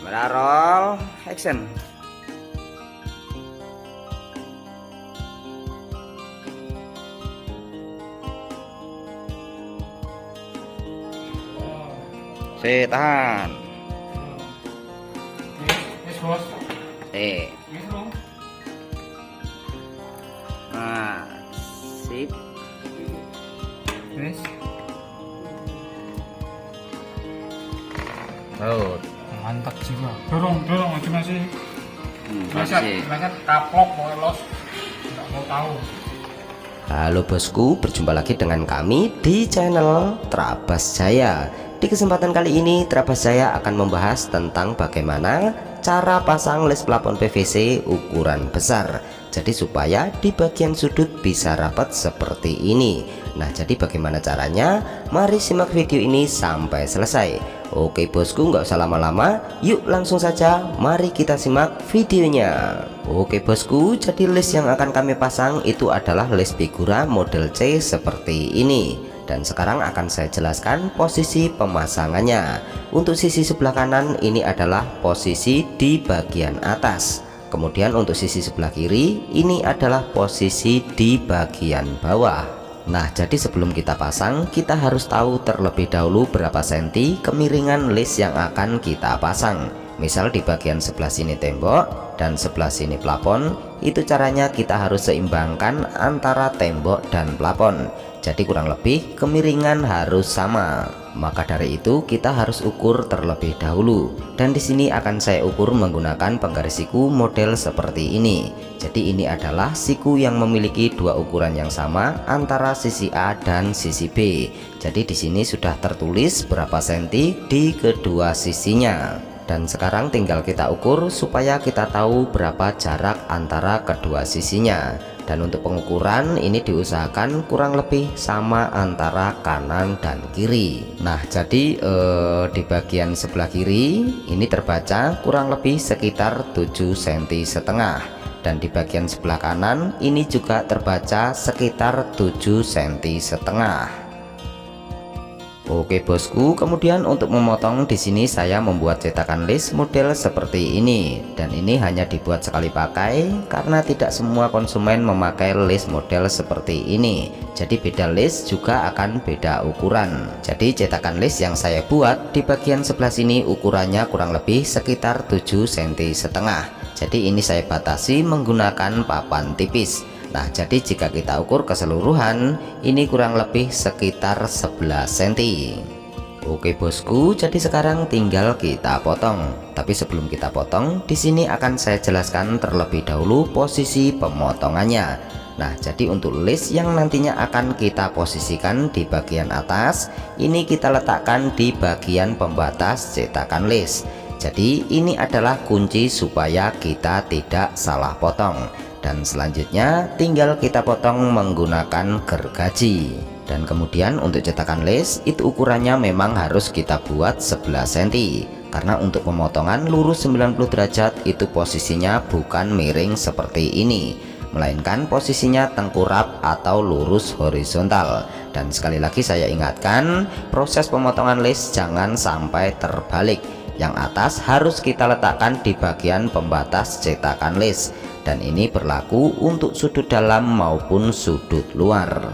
Kamera roll, action. Tahan. Wis bos. Wis bos. Nah, sip. Wis. Oh, Mantap jiwa. Dorong aja masih. masih. Mereka kaplok mau los. Enggak mau tahu. Halo bosku, berjumpa lagi dengan kami di channel Trabas Jaya. Di kesempatan kali ini Trabas Jaya akan membahas tentang bagaimana cara pasang list plafon PVC ukuran besar. Jadi supaya di bagian sudut bisa rapat seperti ini. Nah, jadi bagaimana caranya? Mari simak video ini sampai selesai. Oke bosku, nggak usah lama-lama, yuk langsung saja mari kita simak videonya. Oke bosku, jadi list yang akan kami pasang itu adalah list figura model C seperti ini. Dan sekarang akan saya jelaskan posisi pemasangannya. Untuk sisi sebelah kanan ini adalah posisi di bagian atas. Kemudian untuk sisi sebelah kiri ini adalah posisi di bagian bawah. Nah, jadi sebelum kita pasang, kita harus tahu terlebih dahulu berapa senti kemiringan list yang akan kita pasang. Misal di bagian sebelah sini tembok dan sebelah sini plafon, itu caranya kita harus seimbangkan antara tembok dan plafon. Jadi kurang lebih kemiringan harus sama. Maka dari itu kita harus ukur terlebih dahulu. Dan di sini akan saya ukur menggunakan penggaris siku model seperti ini. Jadi ini adalah siku yang memiliki dua ukuran yang sama antara sisi A dan sisi B. Jadi di sini sudah tertulis berapa senti di kedua sisinya. Dan sekarang tinggal kita ukur supaya kita tahu berapa jarak antara kedua sisinya. Dan untuk pengukuran ini diusahakan kurang lebih sama antara kanan dan kiri. Nah, jadi di bagian sebelah kiri ini terbaca kurang lebih sekitar 7 cm setengah. Dan di bagian sebelah kanan ini juga terbaca sekitar 7 cm setengah. Oke bosku, kemudian untuk memotong di sini saya membuat cetakan list model seperti ini, dan ini hanya dibuat sekali pakai karena tidak semua konsumen memakai list model seperti ini. Jadi beda list juga akan beda ukuran. Jadi cetakan list yang saya buat di bagian sebelah sini ukurannya kurang lebih sekitar 7 cm setengah. Jadi ini saya batasi menggunakan papan tipis. Nah, jadi jika kita ukur keseluruhan ini kurang lebih sekitar 11 cm. Oke bosku, jadi sekarang tinggal kita potong. Tapi sebelum kita potong, di sini akan saya jelaskan terlebih dahulu posisi pemotongannya. Nah, jadi untuk list yang nantinya akan kita posisikan di bagian atas, ini kita letakkan di bagian pembatas cetakan list. Jadi ini adalah kunci supaya kita tidak salah potong. Dan selanjutnya tinggal kita potong menggunakan gergaji. Dan kemudian untuk cetakan list itu ukurannya memang harus kita buat 11 cm. Karena untuk pemotongan lurus 90 derajat itu posisinya bukan miring seperti ini, melainkan posisinya tengkurap atau lurus horizontal. Dan sekali lagi saya ingatkan, proses pemotongan list jangan sampai terbalik. Yang atas harus kita letakkan di bagian pembatas cetakan list. Dan ini berlaku untuk sudut dalam maupun sudut luar.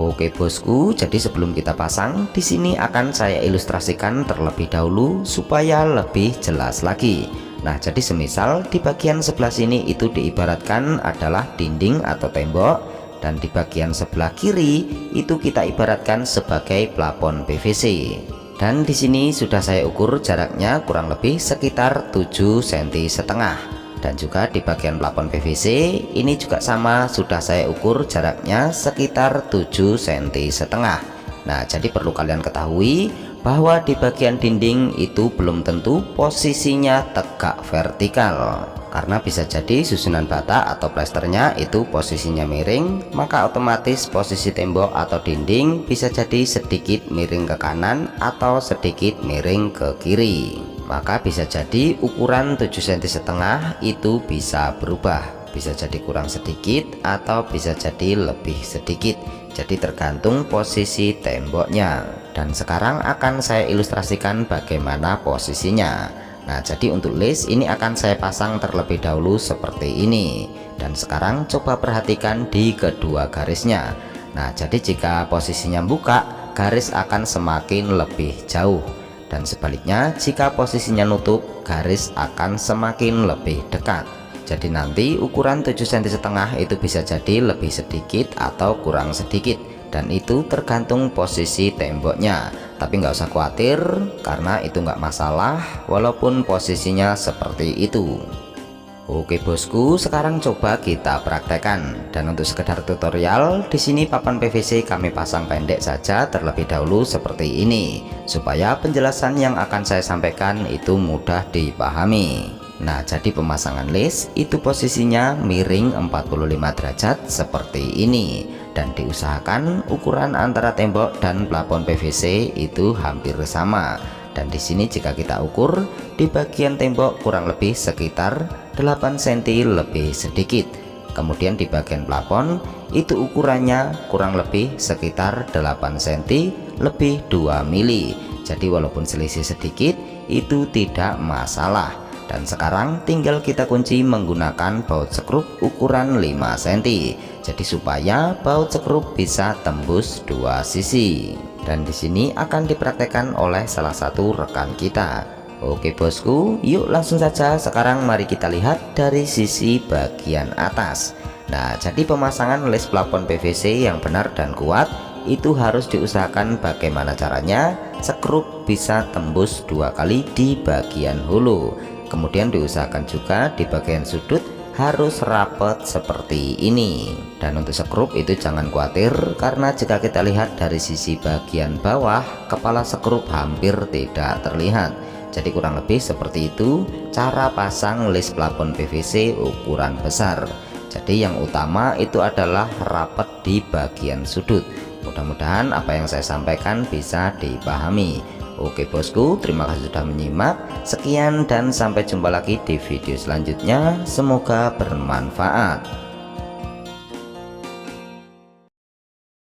Oke bosku, jadi sebelum kita pasang di sini akan saya ilustrasikan terlebih dahulu supaya lebih jelas lagi. Nah, jadi semisal di bagian sebelah sini itu diibaratkan adalah dinding atau tembok, dan di bagian sebelah kiri itu kita ibaratkan sebagai plafon PVC. Dan di sini sudah saya ukur jaraknya kurang lebih sekitar 7 cm setengah. Dan juga di bagian plafon PVC ini juga sama, sudah saya ukur jaraknya sekitar 7 cm setengah. Nah, jadi perlu kalian ketahui bahwa di bagian dinding itu belum tentu posisinya tegak vertikal. Karena bisa jadi susunan bata atau plasternya itu posisinya miring, maka otomatis posisi tembok atau dinding bisa jadi sedikit miring ke kanan atau sedikit miring ke kiri. Maka bisa jadi ukuran 7 cm setengah itu bisa berubah, bisa jadi kurang sedikit atau bisa jadi lebih sedikit. Jadi tergantung posisi temboknya. Dan sekarang akan saya ilustrasikan bagaimana posisinya. Nah, jadi untuk list ini akan saya pasang terlebih dahulu seperti ini. Dan sekarang coba perhatikan di kedua garisnya. Nah, jadi jika posisinya buka, garis akan semakin lebih jauh. Dan sebaliknya, jika posisinya nutup, garis akan semakin lebih dekat. Jadi nanti ukuran 7,5 cm itu bisa jadi lebih sedikit atau kurang sedikit. Dan itu tergantung posisi temboknya. Tapi nggak usah khawatir, karena itu nggak masalah walaupun posisinya seperti itu. Oke bosku, sekarang coba kita praktekkan. Dan untuk sekedar tutorial, di sini papan PVC kami pasang pendek saja terlebih dahulu seperti ini, supaya penjelasan yang akan saya sampaikan itu mudah dipahami. Nah, jadi pemasangan list itu posisinya miring 45 derajat seperti ini, dan diusahakan ukuran antara tembok dan plafon PVC itu hampir sama. Dan di sini jika kita ukur, di bagian tembok kurang lebih sekitar 8 cm lebih sedikit. Kemudian di bagian plafon itu ukurannya kurang lebih sekitar 8 cm lebih 2 mili. Jadi walaupun selisih sedikit itu tidak masalah. Dan sekarang tinggal kita kunci menggunakan baut sekrup ukuran 5 cm. Jadi supaya baut sekrup bisa tembus dua sisi. Dan di sini akan dipraktekkan oleh salah satu rekan kita. Oke bosku, yuk langsung saja. Sekarang mari kita lihat dari sisi bagian atas. Nah, jadi pemasangan list plafon PVC yang benar dan kuat itu harus diusahakan bagaimana caranya sekrup bisa tembus 2 kali di bagian hulu. Kemudian diusahakan juga di bagian sudut harus rapat seperti ini. Dan untuk sekrup itu jangan khawatir, karena jika kita lihat dari sisi bagian bawah, kepala sekrup hampir tidak terlihat. Jadi kurang lebih seperti itu cara pasang list plafon PVC ukuran besar. Jadi yang utama itu adalah rapat di bagian sudut. Mudah-mudahan apa yang saya sampaikan bisa dipahami. Oke bosku, terima kasih sudah menyimak. Sekian dan sampai jumpa lagi di video selanjutnya. Semoga bermanfaat.